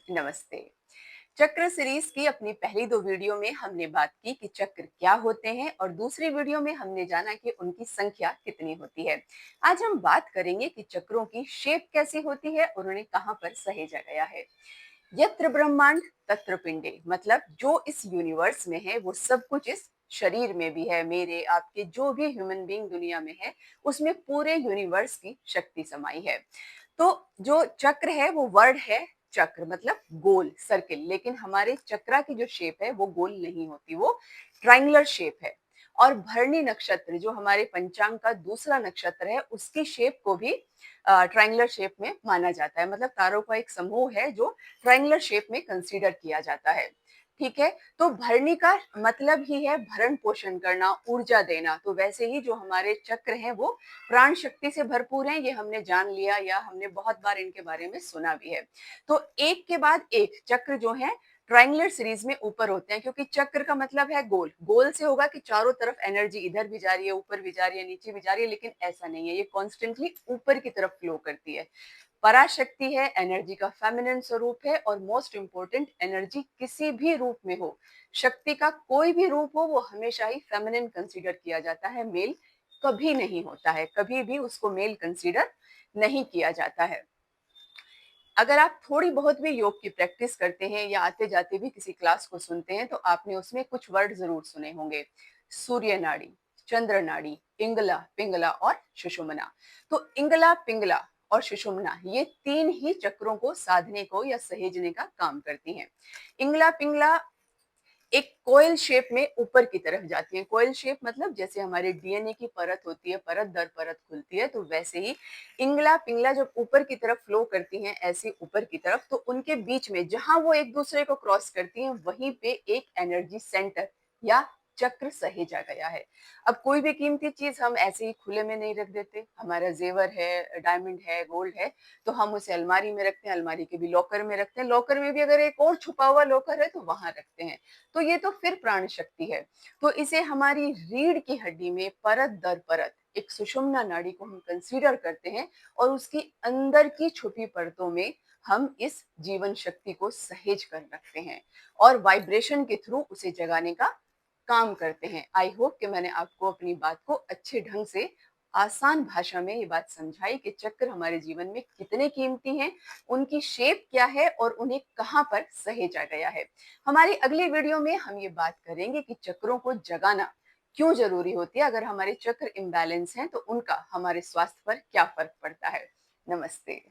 नमस्ते। चक्र सीरीज की अपनी पहली दो वीडियो में हमने बात की कि चक्र क्या होते हैं और दूसरी वीडियो में हमने जाना कि उनकी संख्या कितनी होती है। आज हम बात करेंगे कि चक्रों की शेप कैसी होती है और उन्हें कहाँ पर सहेजा गया है। यत्र ब्रह्मांड तत्र पिंडे, मतलब जो इस यूनिवर्स में है वो सब कुछ इस शरीर में भी है। मेरे आपके जो भी ह्यूमन बीइंग दुनिया में है उसमें पूरे यूनिवर्स की शक्ति समाई है। तो जो चक्र है वो वर्ड है चक्र, मतलब गोल, सर्किल। लेकिन हमारे चक्रा की जो शेप है वो गोल नहीं होती, वो ट्रायंगुलर शेप है। और भरणी नक्षत्र जो हमारे पंचांग का दूसरा नक्षत्र है उसकी शेप को भी ट्रायंगुलर शेप में माना जाता है। मतलब तारों का एक समूह है जो ट्रायंगुलर शेप में कंसीडर किया जाता है। ठीक है, तो भरणी का मतलब ही है भरण पोषण करना, ऊर्जा देना। तो वैसे ही जो हमारे चक्र हैं वो प्राण शक्ति से भरपूर हैं, ये हमने जान लिया या हमने बहुत बार इनके बारे में सुना भी है। तो एक के बाद एक चक्र जो है ट्रायंगुलर सीरीज में ऊपर होते हैं, क्योंकि चक्र का मतलब है गोल। गोल से होगा कि चारों तरफ एनर्जी इधर भी जा रही है, ऊपर भी जा रही है, नीचे भी जा रही है, लेकिन ऐसा नहीं है, ये कॉन्स्टेंटली ऊपर की तरफ फ्लो करती है। पराशक्ति है, एनर्जी का फेमिनिन स्वरूप है, और मोस्ट इंपोर्टेंट, एनर्जी किसी भी रूप में हो, शक्ति का कोई भी रूप हो, वो हमेशा ही फेमिनिन कंसीडर किया जाता है, मेल कभी नहीं होता है। कभी भी उसको मेल कंसीडर नहीं किया जाता है। अगर आप थोड़ी बहुत भी योग की प्रैक्टिस करते हैं या आते जाते भी किसी क्लास को सुनते हैं तो आपने उसमें कुछ वर्ड जरूर सुने होंगे। सूर्य नाड़ी, चंद्र नाड़ी, इंगला, पिंगला और सुषुम्ना। तो इंगला, पिंगला और सुषुम्ना ये तीन ही चक्रों को साधने को या सहेजने का काम करती हैं। इंगला पिंगला एक कोयल शेप में ऊपर की तरफ जाती है। कोयल शेप मतलब जैसे हमारे डीएनए की परत होती है, परत दर परत खुलती है, तो वैसे ही इंगला पिंगला जब ऊपर की तरफ फ्लो करती हैं, ऐसे ऊपर की तरफ, तो उनके बीच में जहां वो एक दूसरे को क्रॉस करती हैं वहीं पे एक एनर्जी सेंटर या चक्र सहेजा गया है। अब कोई भी कीमती चीज हम ऐसे ही खुले में नहीं रख देते। हमारा जेवर है, डायमंड है, गोल्ड है, तो हम उसे अलमारी में रखते हैं, अलमारी के भी लॉकर में रखते हैं, लॉकर में भी अगर एक और छुपा हुआ लॉकर है तो वहां रखते हैं। तो ये तो फिर प्राण शक्ति है। तो इसे हमारी रीढ़ की हड्डी में परत दर परत एक सुषुम्ना नाड़ी को हम कंसीडर करते हैं, और उसकी अंदर की छुपी परतों में हम इस जीवन शक्ति को सहेज कर रखते हैं और वाइब्रेशन के थ्रू उसे जगाने का काम करते हैं। आई होप कि मैंने आपको अपनी बात को अच्छे ढंग से आसान भाषा में ये बात समझाई कि चक्र हमारे जीवन में कितने कीमती हैं, उनकी शेप क्या है और उन्हें कहाँ पर सहेजा गया है। हमारी अगली वीडियो में हम ये बात करेंगे कि चक्रों को जगाना क्यों जरूरी होती है। अगर हमारे चक्र इम्बैलेंस हैं तो उनका हमारे स्वास्थ्य पर क्या फर्क पड़ता है। नमस्ते।